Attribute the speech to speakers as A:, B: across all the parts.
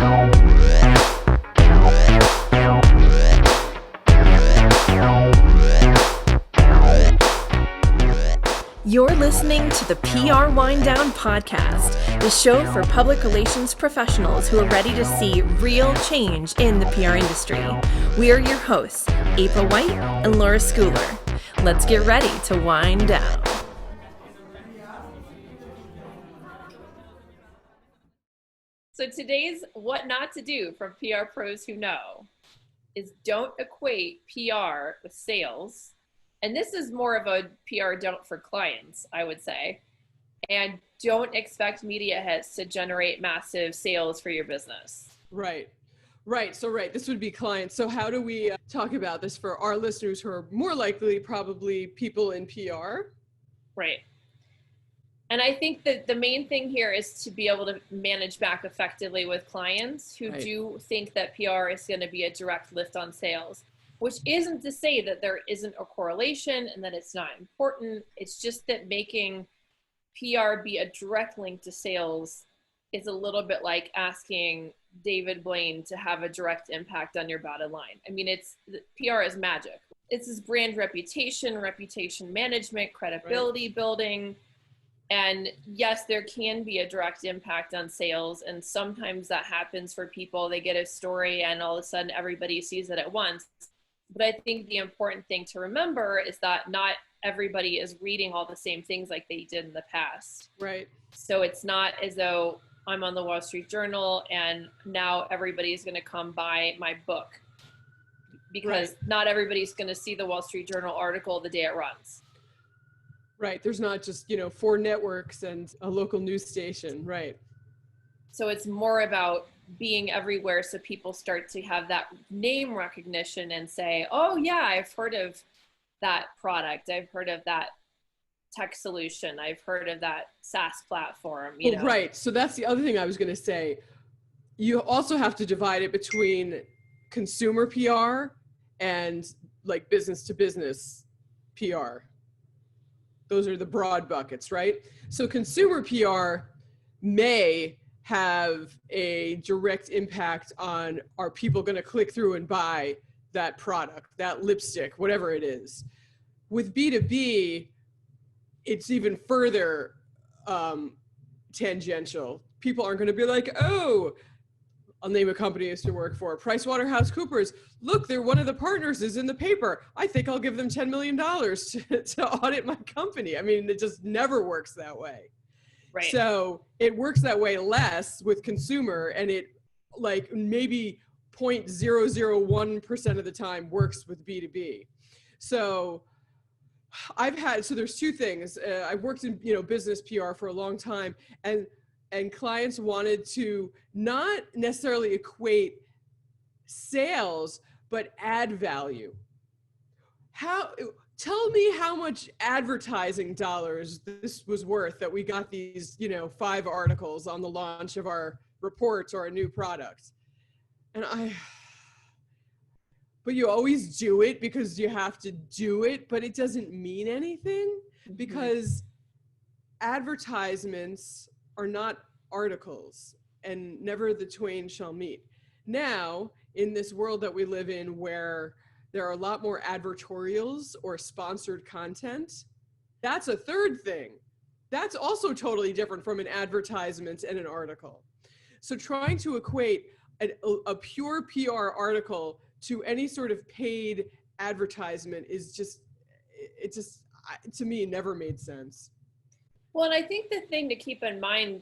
A: You're listening to the PR Wind Down Podcast, the show for public relations professionals who are ready to see real change in the PR industry. We are your hosts, April White and Laura Schooler. Let's get ready to wind down. So today's What Not to Do from PR pros who know is don't equate PR with sales. And this is more of a PR don't for clients, I would say. And don't expect media hits to generate massive sales for your business.
B: Right. This would be clients. So how do we talk about this for our listeners who are more likely probably people in PR?
A: Right. And I think that the main thing here is to be able to manage back effectively with clients who do think that PR is going to be a direct lift on sales. Which isn't to say that there isn't a correlation and that it's not important. It's just that making PR be a direct link to sales is a little bit like asking David Blaine to have a direct impact on your bottom line. I mean, PR is magic. It's this brand reputation management, credibility building. And yes, there can be a direct impact on sales. And sometimes that happens for people. They get a story and all of a sudden everybody sees it at once. But I think the important thing to remember is that not everybody is reading all the same things like they did in the past.
B: Right.
A: So it's not as though I'm on the Wall Street Journal and now everybody's going to come buy my book. Because not everybody's going to see the Wall Street Journal article the day it runs.
B: Right. There's not just, 4 networks and a local news station. Right.
A: So it's more about being everywhere so people start to have that name recognition and say, oh yeah, I've heard of that product. I've heard of that tech solution. I've heard of that SaaS platform. You know?
B: Right. So that's the other thing I was going to say. You also have to divide it between consumer PR and like business to business PR. Those are the broad buckets, right? So consumer PR may have a direct impact on, are people going to click through and buy that product, that lipstick, whatever it is. With B2B, it's even further tangential. People aren't going to be like, oh, I'll name a company I used to work for, PricewaterhouseCoopers. Look, they're one of the partners is in the paper. I think I'll give them $10 million to audit my company. I mean, it just never works that way.
A: Right.
B: So it works that way less with consumer, and it like maybe 0.001% of the time works with B2B. So there's 2 things. I've worked in, business PR for a long time, and clients wanted to not necessarily equate sales, but add value. Tell me how much advertising dollars this was worth that we got these, 5 articles on the launch of our reports or a new product. But you always do it because you have to do it, but it doesn't mean anything because advertisements are not articles and never the twain shall meet. Now, in this world that we live in where there are a lot more advertorials or sponsored content, that's a third thing. That's also totally different from an advertisement and an article. So trying to equate a pure PR article to any sort of paid advertisement is just, to me, never made sense.
A: Well, and I think the thing to keep in mind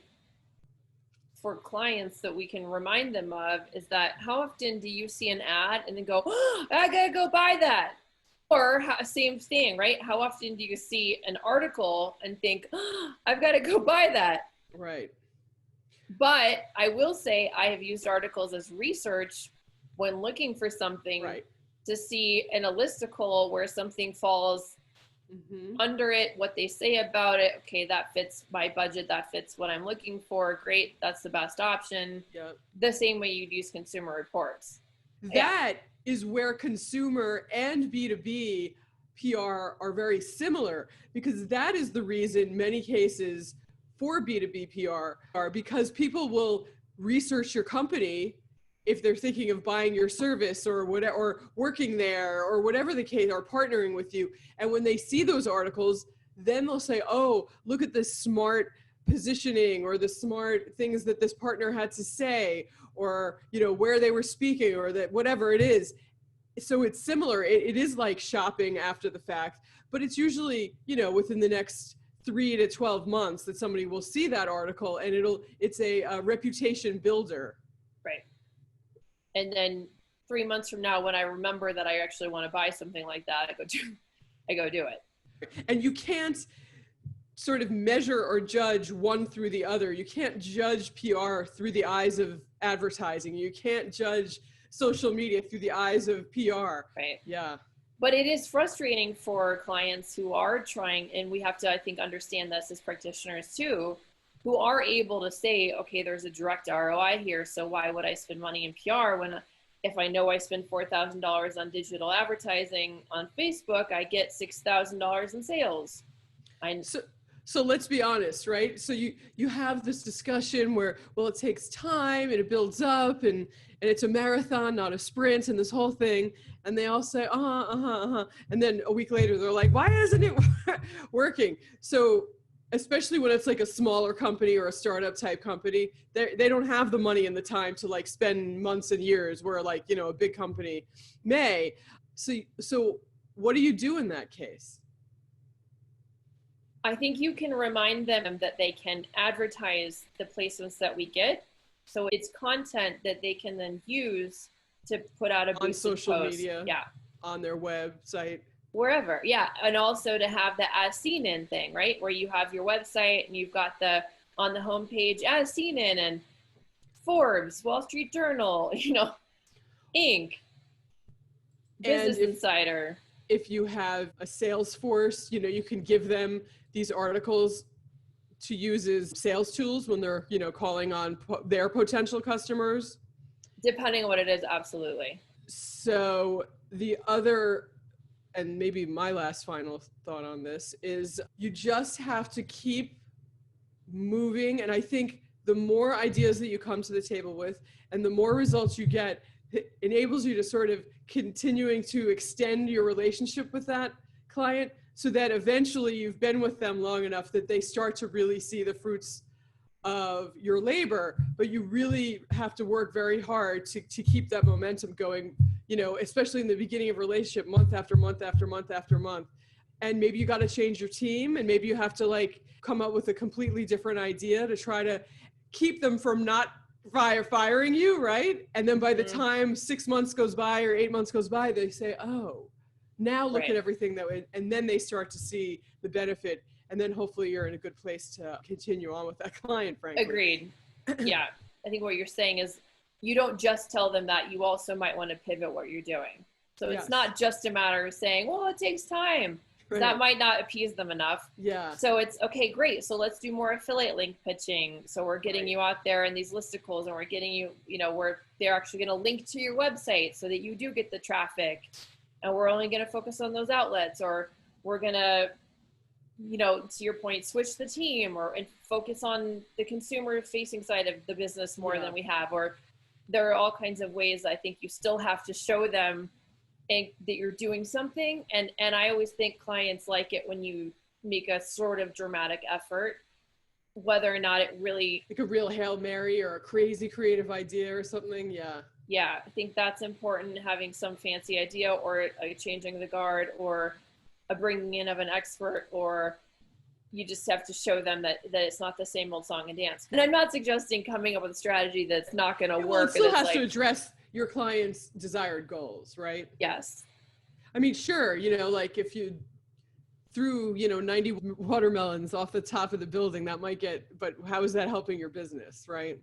A: for clients that we can remind them of is that how often do you see an ad and then go, oh, I gotta go buy that? Or same thing, right? How often do you see an article and think, oh, I've got to go buy that?
B: Right.
A: But I will say I have used articles as research when looking for something to see in a listicle where something falls under it, what they say about it. Okay, that fits my budget. That fits what I'm looking for. Great. That's the best option.
B: Yep.
A: The same way you'd use consumer reports.
B: That is where consumer and B2B PR are very similar, because that is the reason many cases for B2B PR are because people will research your company if they're thinking of buying your service or whatever, or working there or whatever the case, or partnering with you. And when they see those articles, then they'll say, oh, look at this smart positioning or the smart things that this partner had to say, or, you know, where they were speaking, or that whatever it is. So it's similar. It is like shopping after the fact, but it's usually, you know, within the next 3 to 12 months that somebody will see that article, and it's a reputation builder.
A: Right. And then 3 months from now, when I remember that I actually want to buy something like that, I go do it.
B: And you can't sort of measure or judge one through the other. You can't judge PR through the eyes of advertising. You can't judge social media through the eyes of PR.
A: Right.
B: Yeah.
A: But it is frustrating for clients who are trying, and we have to, I think, understand this as practitioners too, who are able to say, okay, there's a direct ROI here, so why would I spend money in PR when, if I know I spend $4,000 on digital advertising on Facebook, I get $6,000 in sales.
B: So let's be honest, right? So you have this discussion where, well, it takes time and it builds up, and it's a marathon, not a sprint, and this whole thing. And they all say, and then a week later, they're like, why isn't it working? So especially when it's like a smaller company or a startup type company, they don't have the money and the time to like spend months and years where, like, you know, a big company may. So what do you do in that case?
A: I think you can remind them that they can advertise the placements that we get. So it's content that they can then use to put out a boosted
B: on social
A: post.
B: media,
A: yeah,
B: on their website,
A: wherever. Yeah. And also to have the as seen in thing, right? Where you have your website and you've got on the homepage as seen in, and Forbes, Wall Street Journal, you know, Inc., Business Insider.
B: If you have a sales force, you know, you can give them these articles to use as sales tools when they're, you know, calling on their potential customers.
A: Depending on what it is, absolutely.
B: So the other, and maybe my last final thought on this, is you just have to keep moving. And I think the more ideas that you come to the table with and the more results you get, it enables you to sort of continuing to extend your relationship with that client, so that eventually you've been with them long enough that they start to really see the fruits of your labor. But you really have to work very hard to keep that momentum going, you know, especially in the beginning of a relationship, month after month after month after month. And maybe you got to change your team, and maybe you have to like come up with a completely different idea to try to keep them from not firing you, right? And then by the time 6 months goes by or 8 months goes by, they say, oh, now look at everything that way. And then they start to see the benefit. And then hopefully you're in a good place to continue on with that client, frankly.
A: Agreed. Yeah. I think what you're saying is you don't just tell them that, you also might want to pivot what you're doing. So it's not just a matter of saying, well, it takes time. Right. That might not appease them enough.
B: Yeah.
A: So it's okay, great. So let's do more affiliate link pitching. So we're getting you out there in these listicles, and we're getting you, you know, where they're actually going to link to your website so that you do get the traffic. And we're only going to focus on those outlets, or we're going to, you know, to your point, switch the team and focus on the consumer facing side of the business more than we have. Or there are all kinds of ways I think you still have to show them that you're doing something. And I always think clients like it when you make a sort of dramatic effort, whether or not it really,
B: like a real Hail Mary or a crazy creative idea or something.
A: Yeah, I think that's important, having some fancy idea, or changing the guard, or a bringing in of an expert, or you just have to show them that it's not the same old song and dance. And I'm not suggesting coming up with a strategy that's not going to work.
B: It still has to address your client's desired goals, right?
A: Yes.
B: I mean, sure, you know, like if you threw, you know, 90 watermelons off the top of the building, that might but how is that helping your business, right?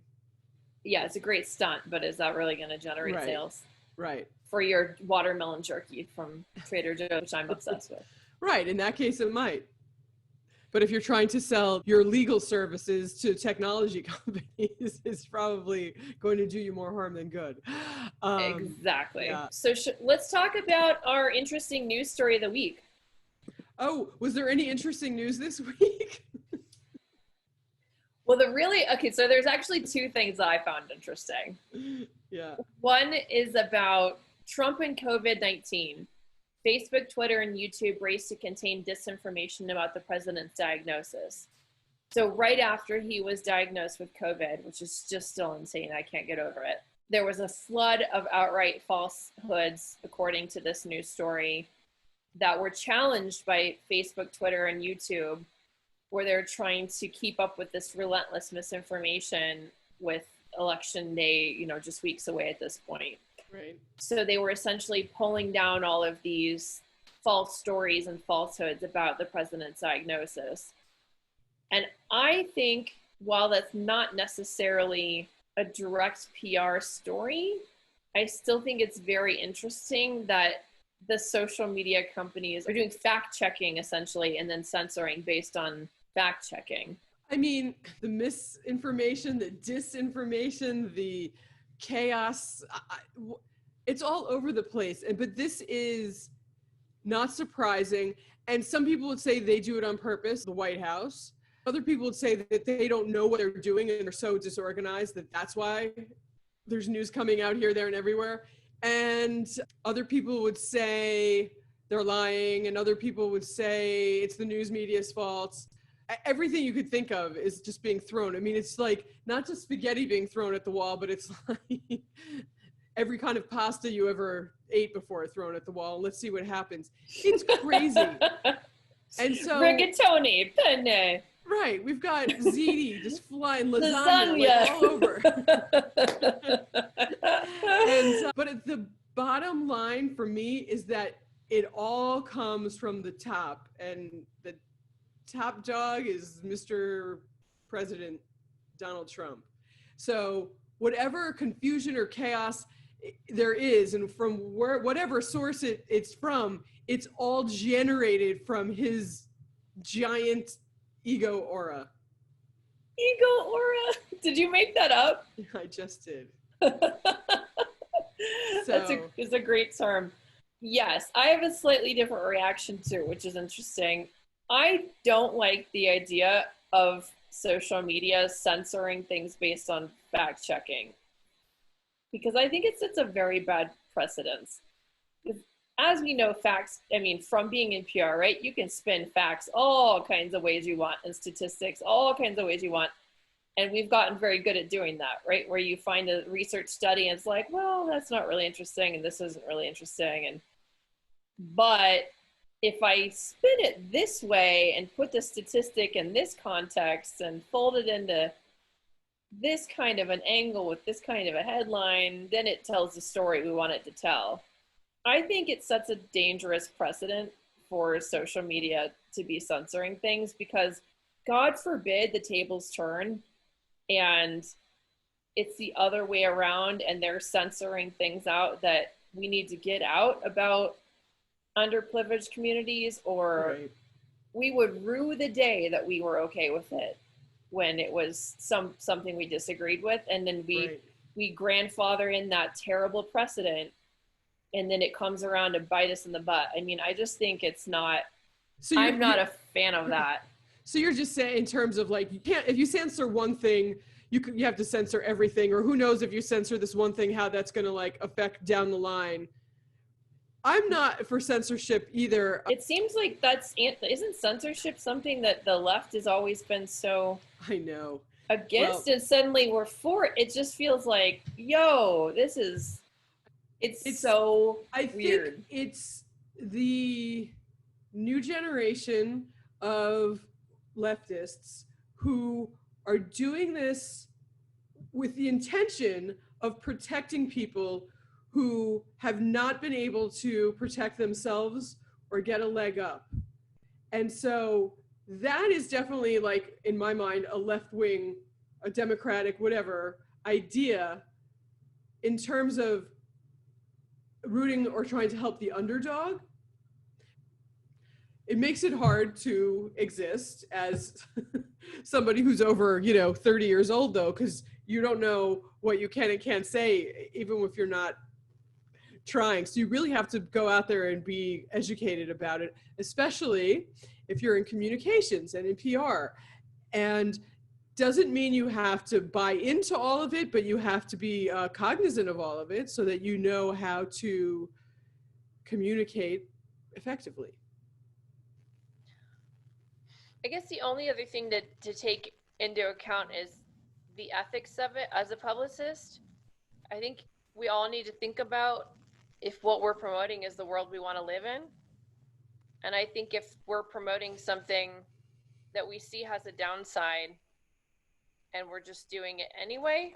A: Yeah, it's a great stunt, but is that really going to generate sales?
B: Right.
A: For your watermelon jerky from Trader Joe's, which I'm obsessed with.
B: Right. In that case, it might. But if you're trying to sell your legal services to technology companies, it's probably going to do you more harm than good.
A: Exactly.
B: Yeah.
A: So let's talk about our interesting news story of the week.
B: Oh, was there any interesting news this week?
A: Well, so there's actually two things that I found interesting.
B: Yeah.
A: One is about Trump and COVID-19. Facebook, Twitter, and YouTube race to contain disinformation about the president's diagnosis. So right after he was diagnosed with COVID, which is just still insane, I can't get over it, there was a flood of outright falsehoods, according to this news story, that were challenged by Facebook, Twitter, and YouTube, where they're trying to keep up with this relentless misinformation with election day, just weeks away at this point.
B: Right.
A: So they were essentially pulling down all of these false stories and falsehoods about the president's diagnosis. And I think while that's not necessarily a direct PR story, I still think it's very interesting that the social media companies are doing fact checking essentially and then censoring based on fact checking.
B: I mean, the misinformation, the disinformation, the chaos, it's all over the place. But this is not surprising. And some people would say they do it on purpose, the White House. Other people would say that they don't know what they're doing and they're so disorganized that that's why there's news coming out here, there, and everywhere. And other people would say they're lying, and other people would say it's the news media's fault. Everything you could think of is just being thrown. I mean, it's like not just spaghetti being thrown at the wall, but it's like every kind of pasta you ever ate before thrown at the wall. And let's see what happens. It's crazy. And so
A: rigatoni, penne.
B: Right, we've got ziti just flying lasagna. Like all over. But the bottom line for me is that it all comes from the top, and the top dog is Mr. President Donald Trump. So whatever confusion or chaos there is, and from whatever source it's from, it's all generated from his giant ego aura.
A: Ego aura? Did you make that up?
B: I just did.
A: It's a great term. Yes, I have a slightly different reaction to it, which is interesting. I don't like the idea of social media censoring things based on fact checking, because I think it sets a very bad precedence. As we know, facts, from being in PR, right? You can spin facts all kinds of ways you want, and statistics all kinds of ways you want. And we've gotten very good at doing that, right? Where you find a research study and it's like, well, that's not really interesting, and this isn't really interesting. But if I spin it this way and put the statistic in this context and fold it into this kind of an angle with this kind of a headline, then it tells the story we want it to tell. I think it sets a dangerous precedent for social media to be censoring things, because God forbid the tables turn and it's the other way around and they're censoring things out that we need to get out about underprivileged communities, or
B: right.
A: We would rue the day that we were okay with it when it was something we disagreed with, and then we grandfather in that terrible precedent, and then it comes around to bite us in the butt. I just think it's not, I'm not a fan of that.
B: So you're just saying, in terms of like, you can't, if you censor one thing, you have to censor everything, or who knows if you censor this one thing, how that's going to like affect down the line. I'm not for censorship either.
A: It seems like isn't censorship something that the left has always been so
B: I know
A: against, and suddenly we're for it. It just feels like, yo, it's so weird.
B: Think it's the new generation of leftists who are doing this with the intention of protecting people who have not been able to protect themselves or get a leg up. And so that is definitely, like, in my mind, a left-wing, a democratic, whatever idea in terms of rooting or trying to help the underdog. It makes it hard to exist as somebody who's over, 30 years old, though, because you don't know what you can and can't say, even if you're not trying. So you really have to go out there and be educated about it, especially if you're in communications and in PR. And doesn't mean you have to buy into all of it, but you have to be cognizant of all of it so that you know how to communicate effectively.
A: I guess the only other thing to take into account is the ethics of it as a publicist. I think we all need to think about if what we're promoting is the world we want to live in. And I think if we're promoting something that we see has a downside and we're just doing it anyway,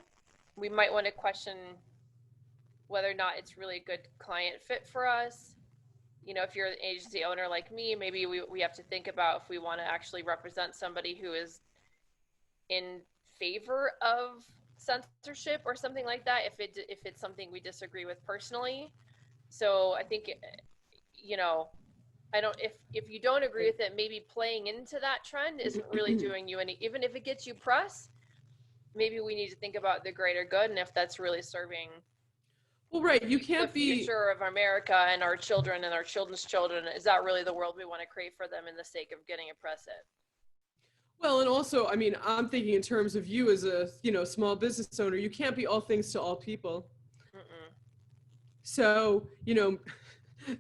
A: we might want to question whether or not it's really a good client fit for us. You know, if you're an agency owner like me, maybe we have to think about if we want to actually represent somebody who is in favor of censorship or something like that, if it's something we disagree with personally. So I think, you know, if you don't agree with it, maybe playing into that trend isn't really doing you any, even if it gets you press, maybe we need to think about the greater good and if that's really serving.
B: Well, right, you can't
A: the
B: be
A: future of America and our children and our children's children. Is that really the world we want to create for them in the sake of getting a press hit?
B: Well, and also, I mean, I'm thinking in terms of you as a, you know, small business owner, you can't be all things to all people. Mm-mm. So, you know,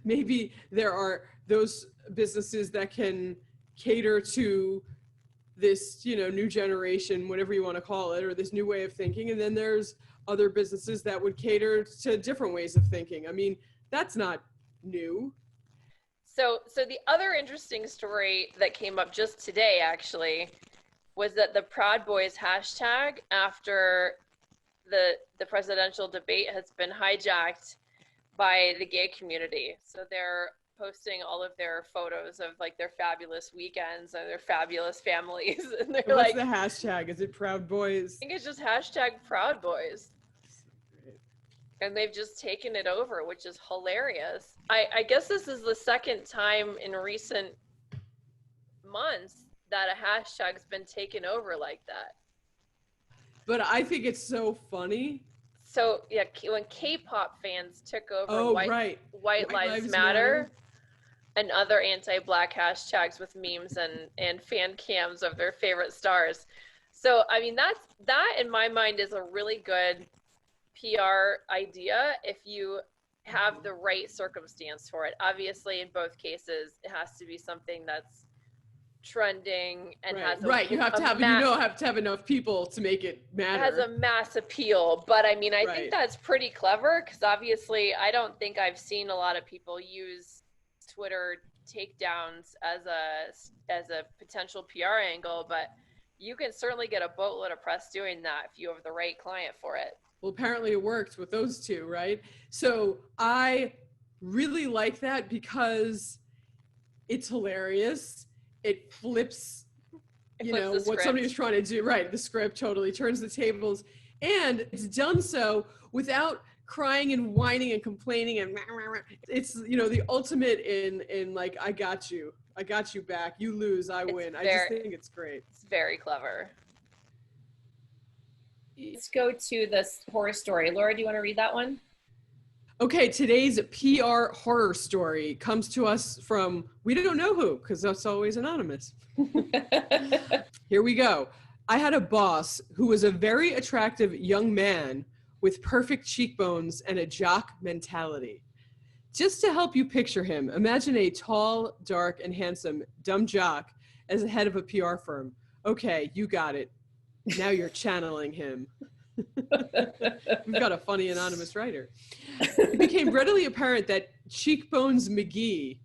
B: maybe there are those businesses that can cater to this, you know, new generation, whatever you want to call it, or this new way of thinking. And then there's other businesses that would cater to different ways of thinking. I mean, that's not new.
A: So the other interesting story that came up just today, actually, was that the Proud Boys hashtag after the presidential debate has been hijacked by the gay community. So they're posting all of their photos of like their fabulous weekends and their fabulous families. And they're
B: What's
A: like,
B: the hashtag? Is it Proud Boys?
A: I think it's just hashtag Proud Boys. And they've just taken it over, which is hilarious. I guess this is the second time in recent months that a hashtag's been taken over like that.
B: But I think it's so funny.
A: So yeah, when K-pop fans took over White Lives Matter and other anti-Black hashtags with memes and fan cams of their favorite stars. So I mean that in my mind is a really good PR idea if you have the right circumstance for it. Obviously, in both cases, it has to be something that's trending and has
B: you have to have enough people to make it matter.
A: It has a mass appeal, but I mean, I think that's pretty clever because obviously, I don't think I've seen a lot of people use Twitter takedowns as a potential PR angle, but you can certainly get a boatload of press doing that if you have the right client for it.
B: Well, apparently it worked with those two, right? So I really like that because it's hilarious. It flips, what somebody was trying to do, right? The script totally turns the tables, and it's done so without crying and whining and complaining and it's, the ultimate in like, I got you back. You lose, I win. I just think it's great.
A: It's very clever. Let's go to this horror story. Laura, do you want to read that one?
B: Okay, today's PR horror story comes to us from, we don't know who, because that's always anonymous. Here we go. I had a boss who was a very attractive young man with perfect cheekbones and a jock mentality. Just to help you picture him, imagine a tall, dark, and handsome dumb jock as the head of a PR firm. Okay, you got it. Now you're channeling him. We've got a funny anonymous writer. It became readily apparent that Cheekbones McGee,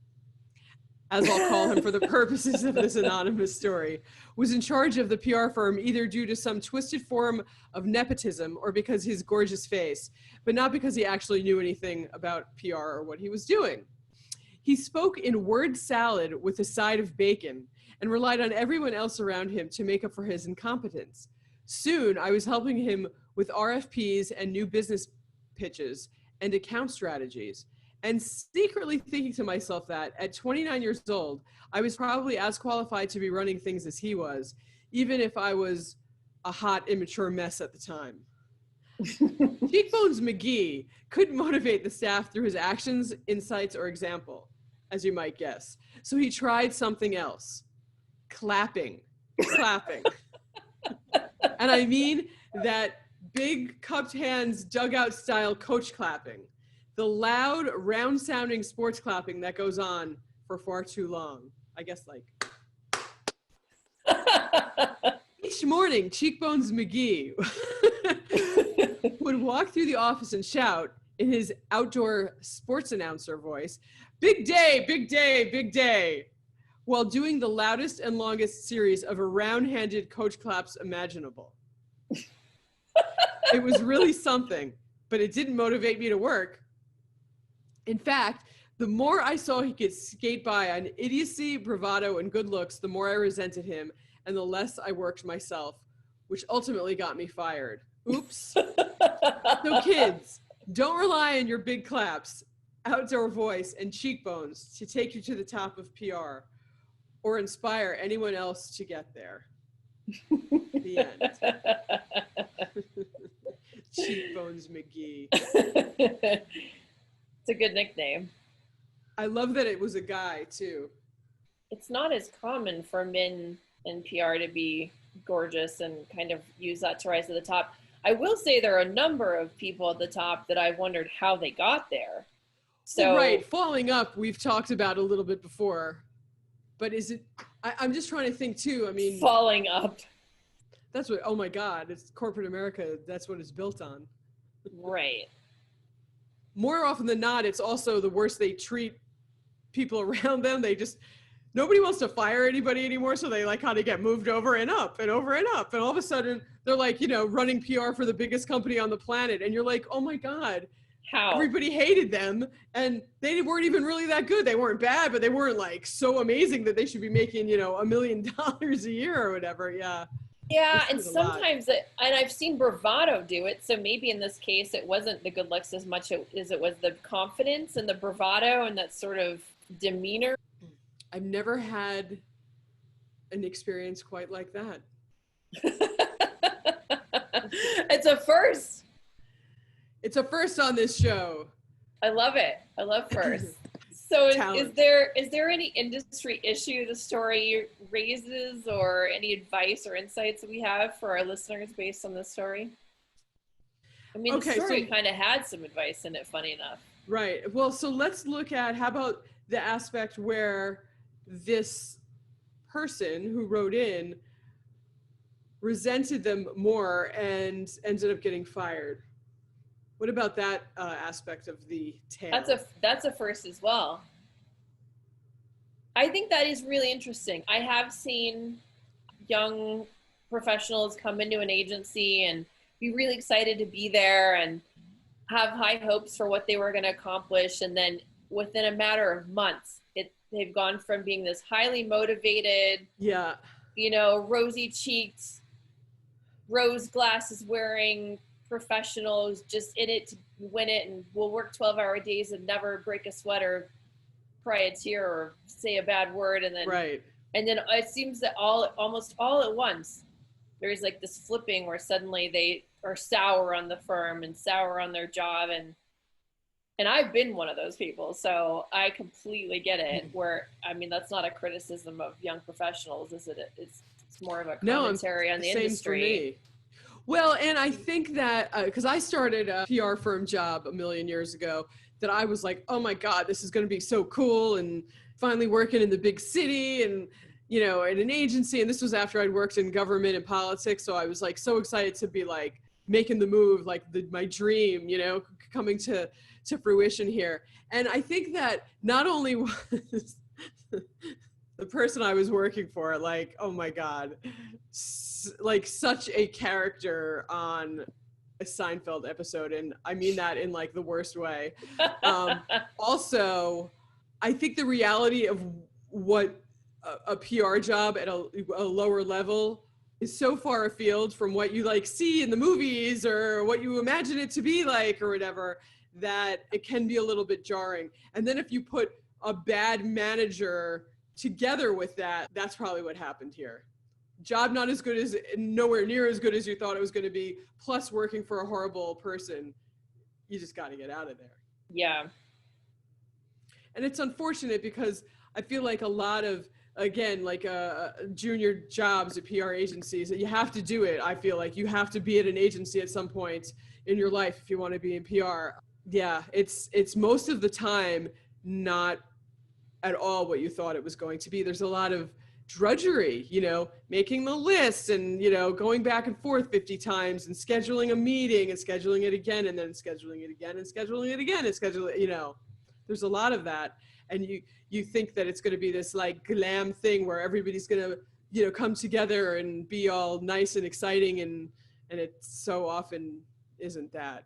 B: as I'll call him for the purposes of this anonymous story, was in charge of the PR firm either due to some twisted form of nepotism or because his gorgeous face, but not because he actually knew anything about PR or what he was doing. He spoke in word salad with a side of bacon and relied on everyone else around him to make up for his incompetence. Soon, I was helping him with RFPs and new business pitches and account strategies, and secretly thinking to myself that at 29 years old, I was probably as qualified to be running things as he was, even if I was a hot, immature mess at the time. Cheekbones McGee couldn't motivate the staff through his actions, insights, or example, as you might guess. So he tried something else. Clapping. And I mean that big cupped hands, dugout style coach clapping. The loud, round sounding sports clapping that goes on for far too long. I guess like. Each morning, Cheekbones McGee would walk through the office and shout in his outdoor sports announcer voice, "Big day, big day, big day," while doing the loudest and longest series of around-handed coach claps imaginable. It was really something, but it didn't motivate me to work. In fact, the more I saw he could skate by on idiocy, bravado, and good looks, the more I resented him, and the less I worked myself, which ultimately got me fired. Oops. So kids, don't rely on your big claps, outdoor voice, and cheekbones to take you to the top of PR or inspire anyone else to get there. The end. Cheekbones McGee.
A: It's a good nickname.
B: I love that it was a guy too.
A: It's not as common for men in PR to be gorgeous and kind of use that to rise to the top. I will say there are a number of people at the top that I've wondered how they got there. So
B: well, right, falling up, we've talked about a little bit before, but is it, I'm just trying to think too. I mean,
A: falling up.
B: That's what, oh my God, it's corporate America. That's what it's built on.
A: Right.
B: More often than not, it's also the worst they treat people around them. They just, nobody wants to fire anybody anymore. So they like kind of get moved over and up and over and up. And all of a sudden they're like, you know, running PR for the biggest company on the planet. And you're like, oh my God,
A: how?
B: Everybody hated them. And they weren't even really that good. They weren't bad, but they weren't like so amazing that they should be making, you know, $1 million a year or whatever. Yeah.
A: Yeah, and sometimes, and I've seen bravado do it, so maybe in this case it wasn't the good looks as much as it was the confidence and the bravado and that sort of demeanor.
B: I've never had an experience quite like that.
A: It's a first.
B: It's a first on this show.
A: I love it. I love first. So is there any industry issue the story raises, or any advice or insights we have for our listeners based on this story? I mean, the story kind of had some advice in it, funny enough.
B: Right. Well, so let's look at, how about the aspect where this person who wrote in resented them more and ended up getting fired. What about that aspect of the tale?
A: That's a first as well. I think that is really interesting. I have seen young professionals come into an agency and be really excited to be there and have high hopes for what they were going to accomplish, and then within a matter of months, they've gone from being this highly motivated, you know, rosy-cheeked, rose glasses wearing professionals just in it to win it, and will work 12-hour days and never break a sweat or cry a tear or say a bad word, and then and then it seems that almost all at once there's like this flipping where suddenly they are sour on the firm and sour on their job, and I've been one of those people, so I completely get it. Where, I mean, that's not a criticism of young professionals, is it? It's more of a commentary on the industry. For me.
B: Well, and I think that, because I started a PR firm job a million years ago, that I was like, oh my God, this is going to be so cool, and finally working in the big city and, you know, in an agency. And this was after I'd worked in government and politics. So I was like so excited to be like making the move, like my dream, you know, coming to fruition here. And I think that not only was the person I was working for, like, oh my God, like such a character on a Seinfeld episode, and I mean that in like the worst way. Also, I think the reality of what a PR job at a lower level is so far afield from what you like see in the movies or what you imagine it to be like or whatever, that it can be a little bit jarring. And then if you put a bad manager together with that, that's probably what happened here. Job not as good as, nowhere near as good as you thought it was going to be, plus working for a horrible person. You just got to get out of there.
A: Yeah.
B: And it's unfortunate because I feel like a lot of again, like junior jobs at PR agencies, you have to do it. I feel like you have to be at an agency at some point in your life if you want to be in PR. Yeah, it's most of the time not at all what you thought it was going to be. There's a lot of drudgery, making the list and, going back and forth 50 times and scheduling a meeting and scheduling it again and then scheduling it again and scheduling it again and scheduling, there's a lot of that. And you think that it's going to be this like glam thing where everybody's going to, come together and be all nice and exciting. And it so often isn't that.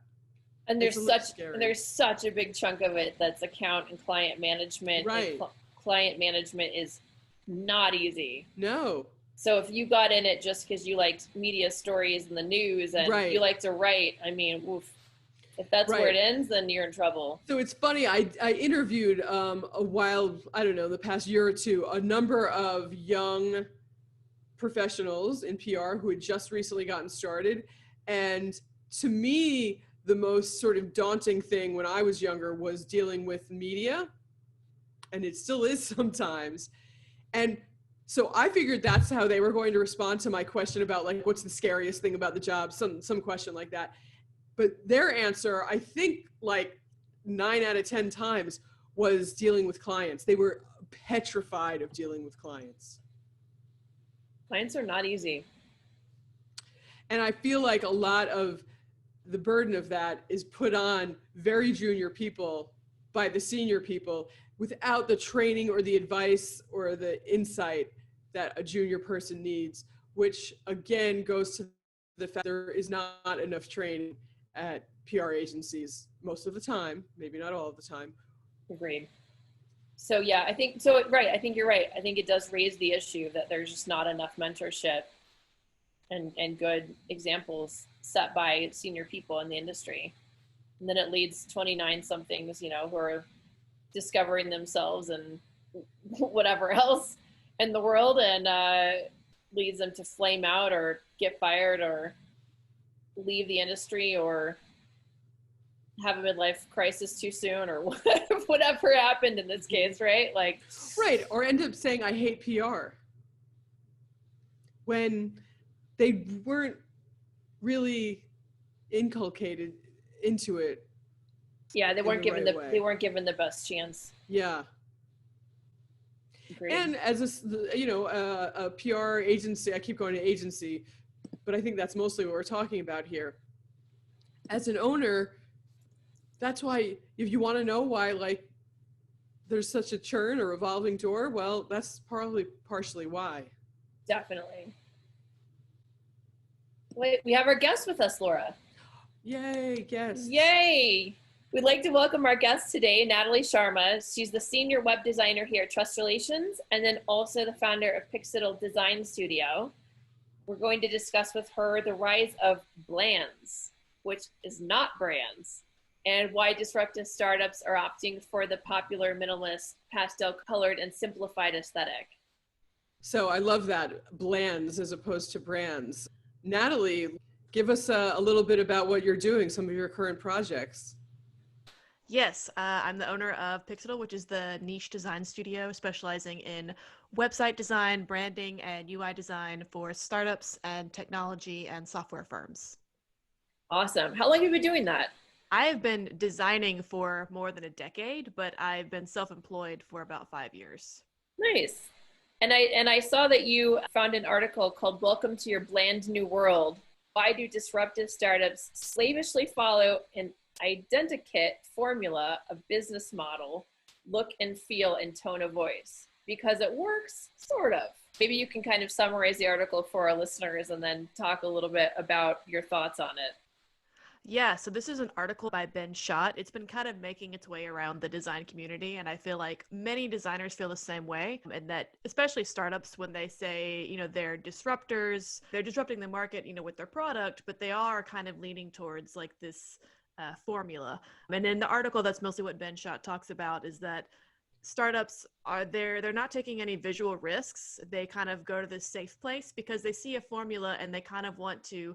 A: And there's such a big chunk of it that's account and client management.
B: Right.
A: And client management is not easy.
B: No.
A: So if you got in it just because you liked media stories and the news and you like to write, I mean, oof, if that's where it ends, then you're in trouble.
B: So it's funny. I interviewed a while, I don't know, the past year or two, a number of young professionals in PR who had just recently gotten started. And to me, the most sort of daunting thing when I was younger was dealing with media, and it still is sometimes. And so I figured that's how they were going to respond to my question about like, what's the scariest thing about the job? Some question like that. But their answer, I think like 9 out of 10 times, was dealing with clients. They were petrified of dealing with clients.
A: Clients are not easy.
B: And I feel like a lot of the burden of that is put on very junior people by the senior people without the training or the advice or the insight that a junior person needs, which again goes to the fact there is not enough training at PR agencies most of the time, maybe not all of the time.
A: Agreed. So yeah, I think so. Right. I think you're right. I think it does raise the issue that there's just not enough mentorship and good examples set by senior people in the industry. And then it leads 29 somethings, who are discovering themselves and whatever else in the world, and leads them to flame out or get fired or leave the industry or have a midlife crisis too soon or whatever happened in this case, right?
B: Right. Or end up saying, I hate PR, when they weren't really inculcated into it.
A: Yeah, they weren't given the best chance.
B: Yeah.
A: Agreed.
B: And as a PR agency, I keep going to agency, but I think that's mostly what we're talking about here. As an owner, that's why, if you want to know why like there's such a churn or revolving door, well, that's probably partially why.
A: Definitely. Wait, we have our guest with us, Laura.
B: Yay, guest.
A: Yay! We'd like to welcome our guest today, Natalie Sharma. She's the senior web designer here at Trust Relations, and then also the founder of Pixel Design Studio. We're going to discuss with her the rise of blands, which is not brands, and why disruptive startups are opting for the popular minimalist, pastel-colored, and simplified aesthetic.
B: So I love that, blands as opposed to brands. Natalie, give us a little bit about what you're doing, some of your current projects.
C: Yes, I'm the owner of Pixel, which is the niche design studio specializing in website design, branding, and UI design for startups and technology and software firms.
A: Awesome. How long have you been doing that?
C: I have been designing for more than a decade, but I've been self-employed for about 5 years.
A: Nice. And I saw that you found an article called Welcome to Your Bland New World. Why do disruptive startups slavishly follow an identikit formula of business model, look and feel, and tone of voice? Because it works, sort of. Maybe you can kind of summarize the article for our listeners and then talk a little bit about your thoughts on it.
C: Yeah, so this is an article by Ben Schott. It's been kind of making its way around the design community, and I feel like many designers feel the same way, and that especially startups, when they say, they're disruptors, they're disrupting the market, with their product, but they are kind of leaning towards like this formula. And in the article, that's mostly what Ben Schott talks about, is that startups they're not taking any visual risks. They kind of go to this safe place because they see a formula and they kind of want to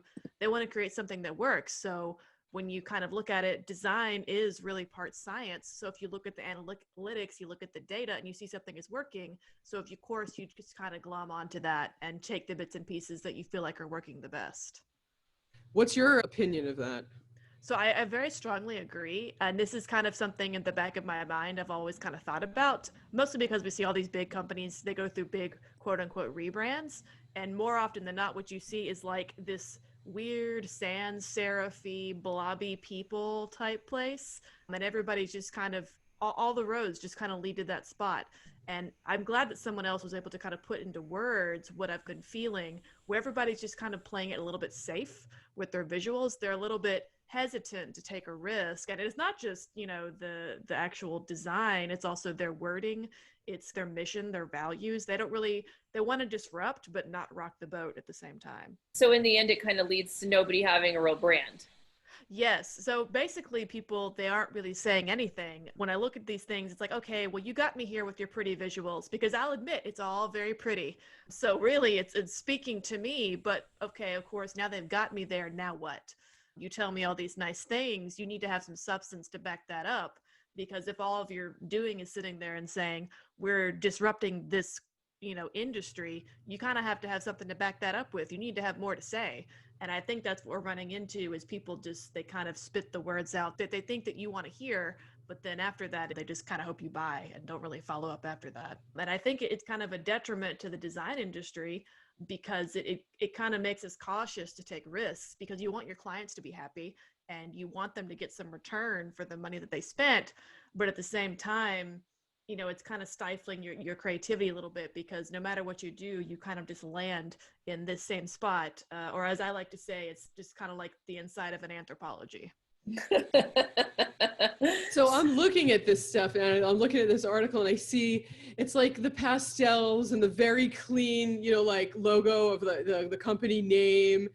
C: create something that works. So when you kind of look at it, design is really part science. So if you look at the analytics, you look at the data and you see something is working. So if you course, you just kind of glom onto that and take the bits and pieces that you feel like are working the best.
B: What's your opinion of that?
C: So I very strongly agree. And this is kind of something in the back of my mind I've always kind of thought about, mostly because we see all these big companies, they go through big quote unquote rebrands. And more often than not, what you see is like this weird sans serif-y, blobby people type place. And everybody's just kind of, all the roads just kind of lead to that spot. And I'm glad that someone else was able to kind of put into words what I've been feeling, where everybody's just kind of playing it a little bit safe with their visuals. They're a little bit hesitant to take a risk, and it's not just the actual design, it's also their wording, it's their mission, their values. They want to disrupt but not rock the boat at the same time.
A: So in the end it kind of leads to nobody having a real brand.
C: Yes. So basically people, they aren't really saying anything. When I look at these things, it's like, okay, well, you got me here with your pretty visuals, because I'll admit it's all very pretty. So really it's speaking to me, but okay, of course, now they've got me there. Now what? You tell me all these nice things, you need to have some substance to back that up. Because if all of you're doing is sitting there and saying, we're disrupting this, industry, you kind of have to have something to back that up with. You need to have more to say. And I think that's what we're running into is people they kind of spit the words out that they think that you want to hear, but then after that, they just kind of hope you buy and don't really follow up after that. And I think it's kind of a detriment to the design industry, because it kind of makes us cautious to take risks, because you want your clients to be happy and you want them to get some return for the money that they spent. But at the same time, it's kind of stifling your creativity a little bit, because no matter what you do, you kind of just land in this same spot. Or as I like to say, it's just kind of like the inside of an anthropology.
B: So I'm looking at this stuff and I'm looking at this article and I see it's like the pastels and the very clean, like logo of the company name.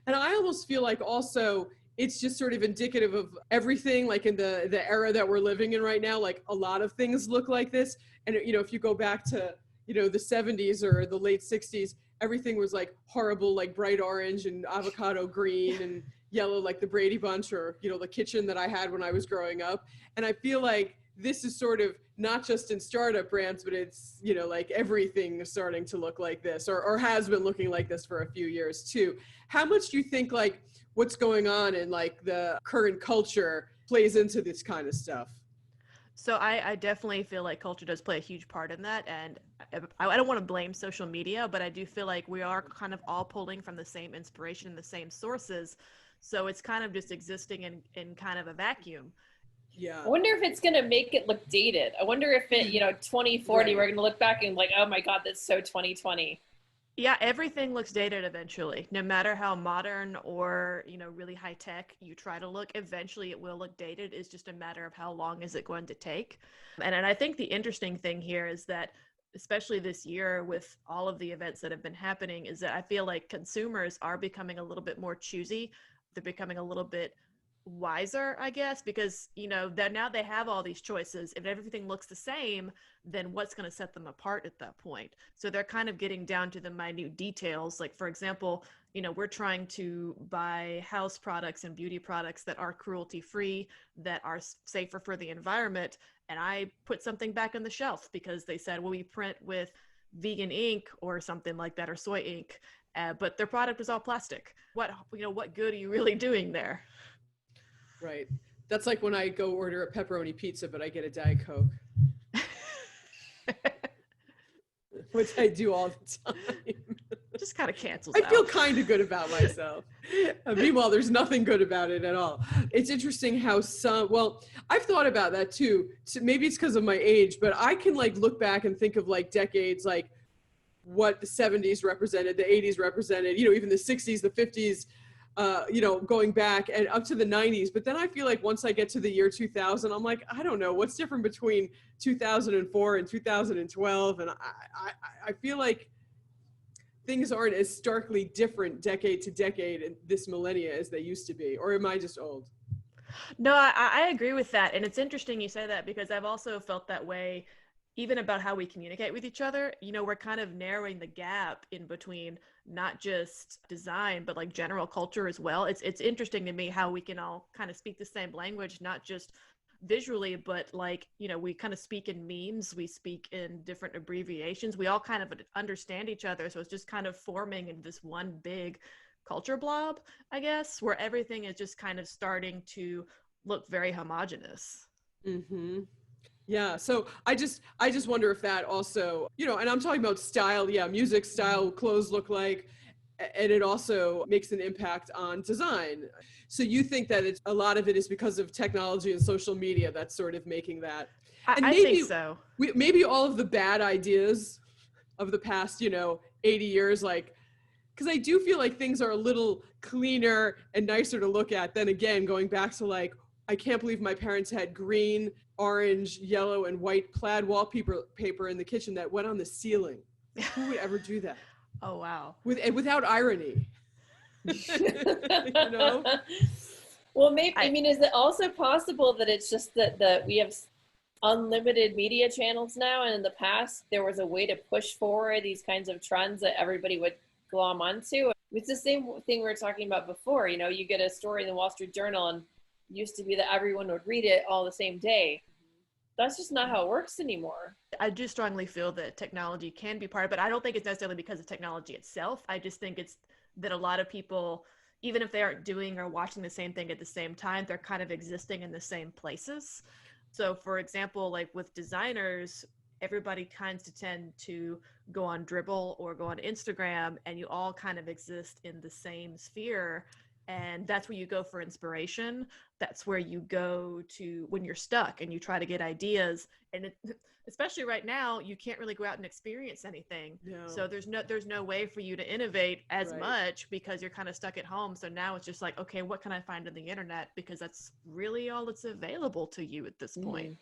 B: And I almost feel like also it's just sort of indicative of everything, like in the era that we're living in right now, like a lot of things look like this. And, if you go back to, the 70s or the late 60s, everything was like horrible, like bright orange and avocado green and yellow, like the Brady Bunch, or, the kitchen that I had when I was growing up. And I feel like this is sort of not just in startup brands, but it's, like everything is starting to look like this, or has been looking like this for a few years too. How much do you think like what's going on in like the current culture plays into this kind of stuff?
C: So I definitely feel like culture does play a huge part in that. And I don't want to blame social media, but I do feel like we are kind of all pulling from the same inspiration, the same sources. So it's kind of just existing in kind of a vacuum.
B: Yeah.
A: I wonder if it's going to make it look dated. I wonder if it, 2040, we're going to look back and like, oh my God, that's so 2020.
C: Yeah, everything looks dated eventually. No matter how modern or, really high tech you try to look, eventually it will look dated. It's just a matter of how long is it going to take. And I think the interesting thing here is that, especially this year with all of the events that have been happening, is that I feel like consumers are becoming a little bit more choosy. They're becoming a little bit wiser, I guess, because that now they have all these choices. If everything looks the same, then what's going to set them apart at that point? So they're kind of getting down to the minute details. Like, for example, we're trying to buy house products and beauty products that are cruelty free, that are safer for the environment, and I put something back on the shelf because they said, well, we print with vegan ink or something like that, or soy ink, but their product is all plastic. What good are you really doing there?
B: Right. That's like when I go order a pepperoni pizza, but I get a Diet Coke. Which I do all the time.
C: Just kind of cancels
B: I
C: out.
B: feel kind of good about myself. Meanwhile, there's nothing good about it at all. It's interesting how I've thought about that too. Maybe it's because of my age, but I can like look back and think of like decades, like what the 70s represented, the 80s represented, even the 60s, the 50s, going back and up to the 90s. But then I feel like once I get to the year 2000, I'm like, I don't know what's different between 2004 and 2012. And I feel like things aren't as starkly different decade to decade in this millennia as they used to be. Or am I just old?
C: No, I agree with that. And it's interesting you say that, because I've also felt that way, even about how we communicate with each other, we're kind of narrowing the gap in between not just design, but like general culture as well. It's interesting to me how we can all kind of speak the same language, not just visually, but like, we kind of speak in memes, we speak in different abbreviations, we all kind of understand each other. So it's just kind of forming into this one big culture blob, I guess, where everything is just kind of starting to look very homogenous.
B: Mm-hmm. Yeah. So I just wonder if that also, and I'm talking about style. Yeah. Music, style, clothes look like, and it also makes an impact on design. So you think that a lot of it is because of technology and social media that's sort of making that. And
C: I
B: maybe,
C: think so.
B: Maybe all of the bad ideas of the past, 80 years, like, because I do feel like things are a little cleaner and nicer to look at. Then again, going back to like, I can't believe my parents had green, orange, yellow, and white plaid wallpaper in the kitchen that went on the ceiling. Who would ever do that?
C: Oh, wow.
B: Without irony.
A: Well, maybe, I mean, is it also possible that it's just that we have unlimited media channels now, and in the past there was a way to push forward these kinds of trends that everybody would glom onto? It's the same thing we were talking about before. You get a story in the Wall Street Journal, and it used to be that everyone would read it all the same day. That's just not how it works anymore.
C: I do strongly feel that technology can be part of it, but I don't think it's necessarily because of technology itself. I just think it's that a lot of people, even if they aren't doing or watching the same thing at the same time, they're kind of existing in the same places. So for example, like with designers, everybody kinds to tend to go on Dribble or go on Instagram, and you all kind of exist in the same sphere. And that's where you go for inspiration. That's where you go to when you're stuck and you try to get ideas. And especially right now, you can't really go out and experience anything.
B: No.
C: So there's no way for you to innovate as
B: Right.
C: much because you're kind of stuck at home. So now it's just like, okay, what can I find on the internet? Because that's really all that's available to you at this point.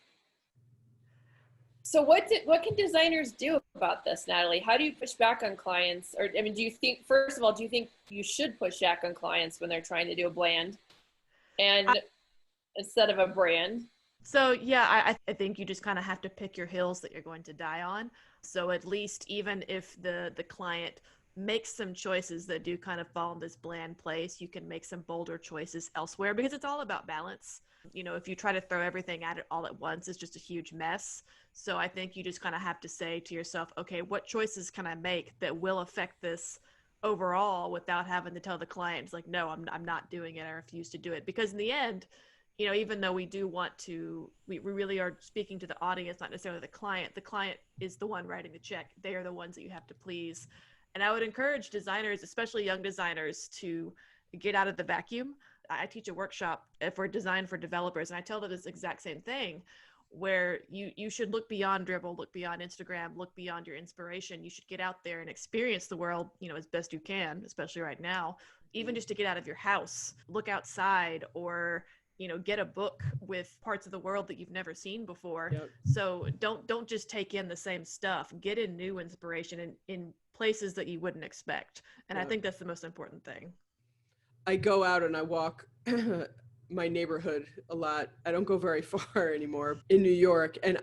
A: So what can designers do about this, Natalie? How do you push back on clients? Or, I mean, do you think you should push back on clients when they're trying to do a brand instead of a brand?
C: So yeah, I think you just kind of have to pick your hills that you're going to die on. So at least even if the client makes some choices that do kind of fall in this bland place, you can make some bolder choices elsewhere, because it's all about balance. If you try to throw everything at it all at once, it's just a huge mess. So I think you just kind of have to say to yourself, okay, what choices can I make that will affect this overall without having to tell the client, it's like, no, I'm not doing it. I refuse to do it. Because in the end, even though we do want to, we really are speaking to the audience, not necessarily the client. The client is the one writing the check. They are the ones that you have to please. And I would encourage designers, especially young designers, to get out of the vacuum. I teach a workshop for design for developers, and I tell them this exact same thing, where you should look beyond Dribble, look beyond Instagram, look beyond your inspiration. You should get out there and experience the world, as best you can, especially right now, even just to get out of your house, look outside, or get a book with parts of the world that you've never seen before.
B: Yep.
C: So don't just take in the same stuff. Get in new inspiration in places that you wouldn't expect. And
B: Yep.
C: I think that's the most important thing.
B: I go out and I walk my neighborhood a lot. I don't go very far anymore in New York. And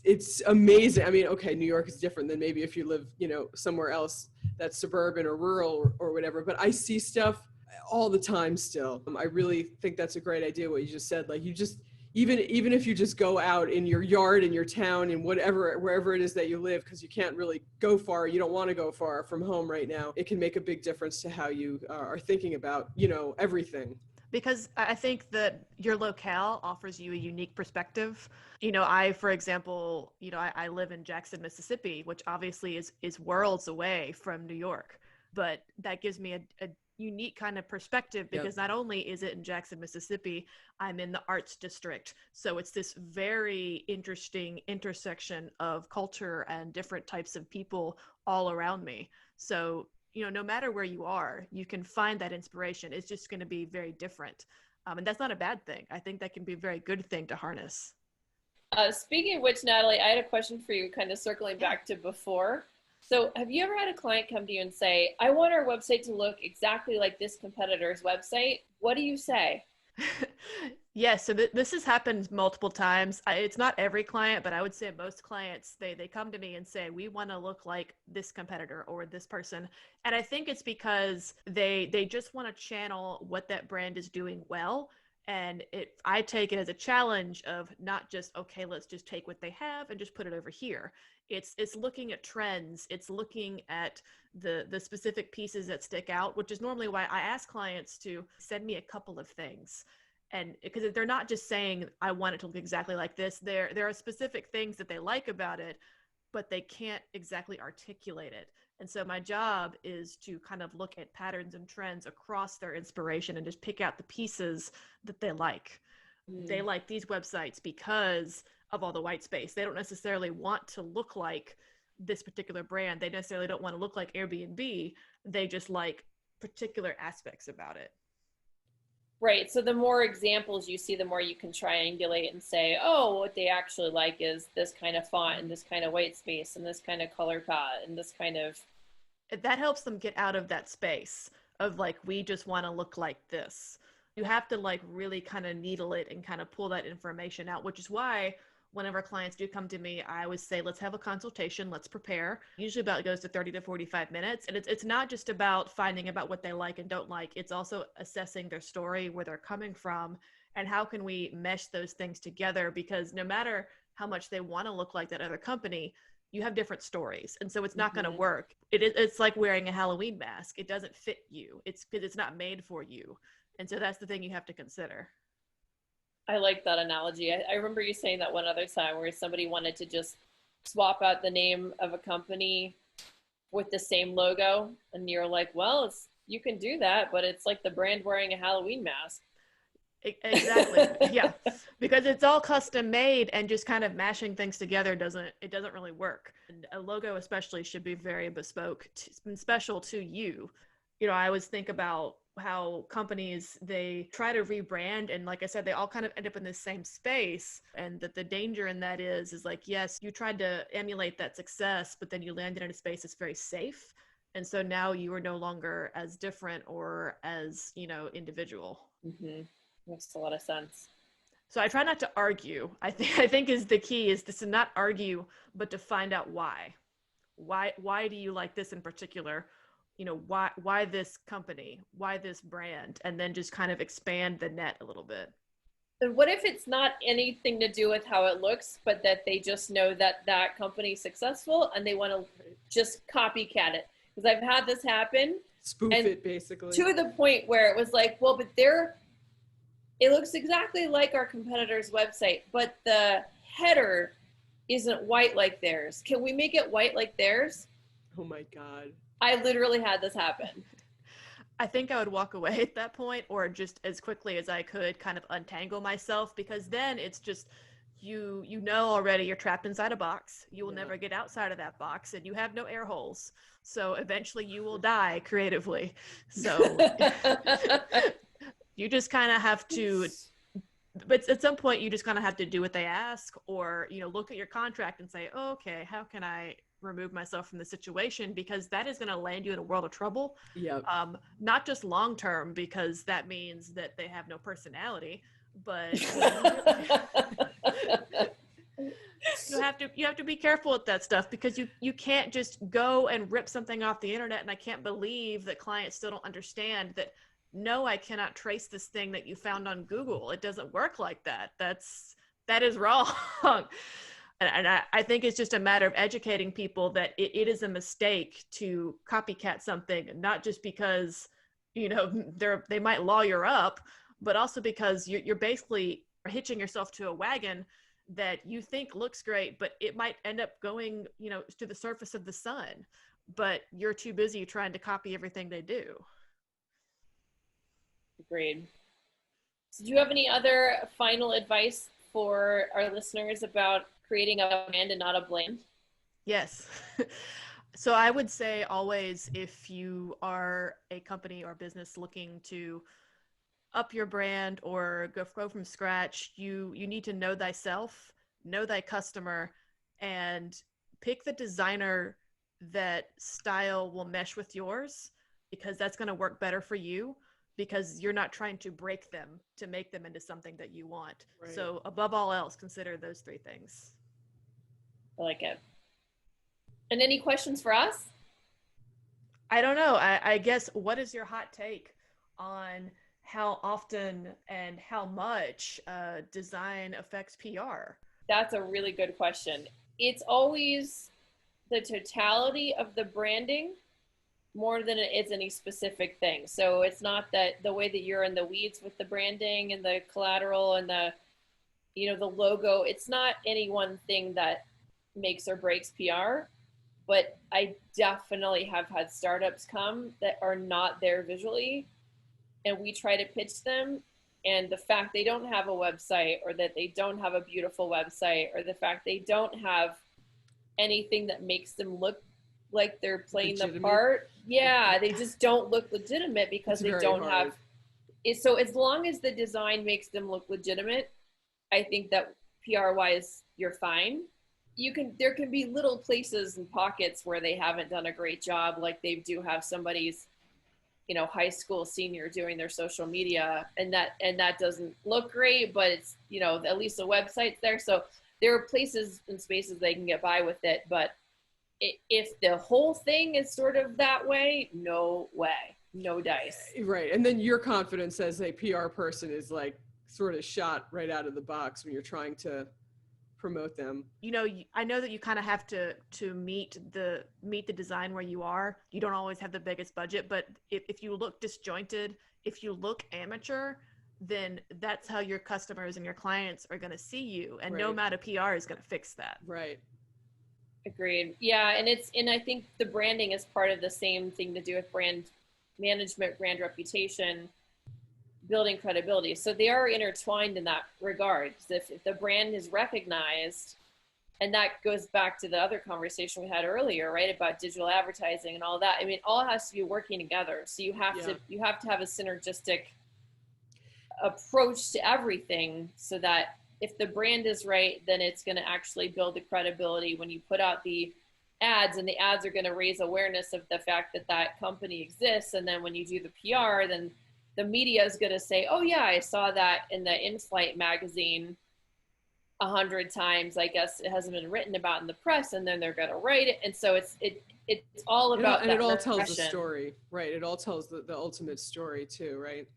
B: it's amazing. I mean, okay, New York is different than maybe if you live, somewhere else that's suburban or rural or whatever, but I see stuff all the time still. I really think that's a great idea, what you just said. Like, you just, even if you just go out in your yard, in your town, in wherever it is that you live, because you can't really go far, you don't want to go far from home right now, it can make a big difference to how you are thinking about, everything.
C: Because I think that your locale offers you a unique perspective. For example, I live in Jackson, Mississippi, which obviously is worlds away from New York, but that gives me a unique kind of perspective, because Not only is it in Jackson, Mississippi, I'm in the arts district. So it's this very interesting intersection of culture and different types of people all around me. So, no matter where you are, you can find that inspiration. It's just going to be very different. And that's not a bad thing. I think that can be a very good thing to harness.
A: Speaking of which, Natalie, I had a question for you, kind of circling back to before. So have you ever had a client come to you and say, I want our website to look exactly like this competitor's website? What do you say?
C: Yes, so this has happened multiple times. It's not every client, but I would say most clients, they come to me and say, we want to look like this competitor or this person. And I think it's because they just want to channel what that brand is doing well. And I take it as a challenge of not just, okay, let's just take what they have and just put it over here. It's looking at trends. It's looking at the specific pieces that stick out, which is normally why I ask clients to send me a couple of things. And because they're not just saying I want it to look exactly like this, there are specific things that they like about it, but they can't exactly articulate it. And so my job is to kind of look at patterns and trends across their inspiration and just pick out the pieces that they like. They like these websites because of all the white space. They don't necessarily want to look like this particular brand. They necessarily don't want to look like Airbnb. They just like particular aspects about it.
A: Right. So the more examples you see, the more you can triangulate and say, oh, what they actually like is this kind of font and this kind of white space and this kind of color palette and this kind of.
C: That helps them get out of that space of like, we just want to look like this. You have to like really kind of needle it and kind of pull that information out, which is why whenever clients do come to me, I always say, let's have a consultation, let's prepare. Usually about goes to 30 to 45 minutes. And it's not just about finding about what they like and don't like. It's also assessing their story, where they're coming from, and how can we mesh those things together? Because no matter how much they want to look like that other company, you have different stories. And so it's not going to work. It's like wearing a Halloween mask. It doesn't fit you. It's because it's not made for you. And so that's the thing you have to consider.
A: I like that analogy. I remember you saying that one other time where somebody wanted to just swap out the name of a company with the same logo. And you're like, well, you can do that, but it's like the brand wearing a Halloween mask.
C: Exactly. Yeah. Because it's all custom made, and just kind of mashing things together doesn't really work. And a logo especially should be very bespoke and special to you. I always think about how companies, they try to rebrand, and like I said, they all kind of end up in the same space, and that the danger in that is like, yes, you tried to emulate that success, but then you landed in a space that's very safe, and so now you are no longer as different or as individual.
A: Makes a lot of sense.
C: So I try not to argue. I think is the key, is to not argue, but to find out why do you like this in particular? Why this company, why this brand, and then just kind of expand the net a little bit.
A: And what if it's not anything to do with how it looks, but that they just know that that company's successful and they want to just copycat it? Because I've had this happen.
B: Spoof it, basically.
A: To the point where it was like, well, but it looks exactly like our competitor's website, but the header isn't white like theirs. Can we make it white like theirs?
B: Oh my God.
A: I literally had this happen.
C: I think I would walk away at that point, or just as quickly as I could kind of untangle myself, because then it's just, you already you're trapped inside a box. You will never get outside of that box, and you have no air holes. So eventually you will die creatively. So you just kind of have to, but at some point you just kind of have to do what they ask, or look at your contract and say, oh, okay, how can I remove myself from the situation, because that is going to land you in a world of trouble. Not just long term, because that means that they have no personality, but you have to be careful with that stuff, because you can't just go and rip something off the internet. And I can't believe that clients still don't understand that. No, I cannot trace this thing that you found on Google. It doesn't work like that. That is wrong. And I think it's just a matter of educating people that it is a mistake to copycat something, not just because, they might lawyer up, but also because you're basically hitching yourself to a wagon that you think looks great, but it might end up going, to the surface of the sun, but you're too busy trying to copy everything they do.
A: Agreed. So do you have any other final advice for our listeners about creating a brand and not a brand?
C: Yes. So I would say always, if you are a company or business looking to up your brand or go from scratch, you need to know thyself, know thy customer, and pick the designer that style will mesh with yours, because that's going to work better for you. because you're not trying to break them to make them into something that you want.
B: Right.
C: So above all else, consider those three things.
A: I like it. And any questions for us?
C: I don't know. I guess, what is your hot take on how often and how much design affects PR?
A: That's a really good question. It's always the totality of the branding more than it is any specific thing. So it's not that the way that you're in the weeds with the branding and the collateral and the, you know, the logo, it's not any one thing that makes or breaks PR. But I definitely have had startups come that are not there visually, and we try to pitch them. And the fact they don't have a website, or that they don't have a beautiful website, or the fact they don't have anything that makes them look like they're playing the part. Yeah, they just don't look legitimate because they don't have it. So as long as the design makes them look legitimate, I think that PR wise, you're fine. There can be little places and pockets where they haven't done a great job. Like they do have somebody's, you know, high school senior doing their social media, and that doesn't look great, but it's, you know, at least the website's there. So there are places and spaces they can get by with it. But if the whole thing is sort of that way, no way, no dice.
B: Right. And then your confidence as a PR person is like sort of shot right out of the box when you're trying to promote them.
C: You know, I know that you kind of have to meet the design where you are. You don't always have the biggest budget, but if you look disjointed, if you look amateur, then that's how your customers and your clients are going to see you. And no amount of PR is going to fix that.
B: Right.
A: Agreed. Yeah. And I think the branding is part of the same thing to do with brand management, brand reputation, building credibility. So they are intertwined in that regard. If the brand is recognized, and that goes back to the other conversation we had earlier, right, about digital advertising and all that. I mean, all has to be working together. So you have to have a synergistic approach to everything, so that if the brand is right, then it's going to actually build the credibility when you put out the ads, and the ads are going to raise awareness of the fact that that company exists. And then when you do the PR, then the media is going to say, oh yeah, I saw that in the In-Flight magazine 100 times. I guess it hasn't been written about in the press, and then they're going to write it. And so it's all about
B: and it all tells the story, right? It all tells the ultimate story too, right?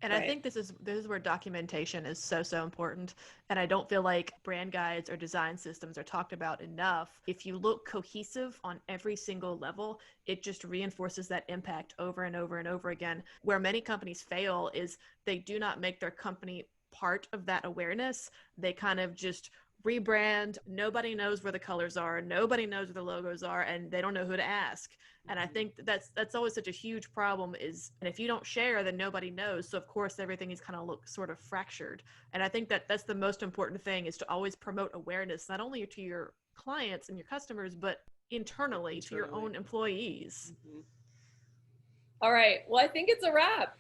C: And I think this is where documentation is so important. And I don't feel like brand guides or design systems are talked about enough. If you look cohesive on every single level, it just reinforces that impact over and over and over again. Where many companies fail is they do not make their company part of that awareness. They kind of just rebrand. Nobody knows where the colors are. Nobody knows where the logos are, and they don't know who to ask. And I think that's always such a huge problem is, and if you don't share, then nobody knows. So of course, everything is kind of look sort of fractured. And I think that's the most important thing, is to always promote awareness, not only to your clients and your customers, but internally. To your own employees.
B: Mm-hmm.
A: All right. Well, I think it's a wrap.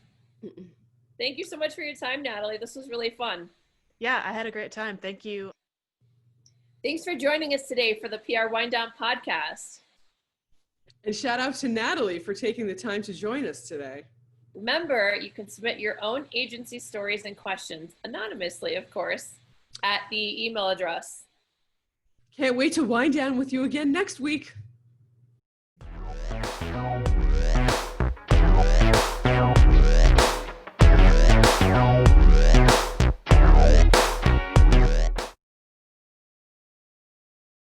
A: Thank you so much for your time, Natalie. This was really fun.
C: Yeah, I had a great time. Thank you.
A: Thanks for joining us today for the PR Wind Down podcast.
B: And shout out to Natalie for taking the time to join us today.
A: Remember, you can submit your own agency stories and questions, anonymously, of course, at the email address.
B: Can't wait to wind down with you again next week.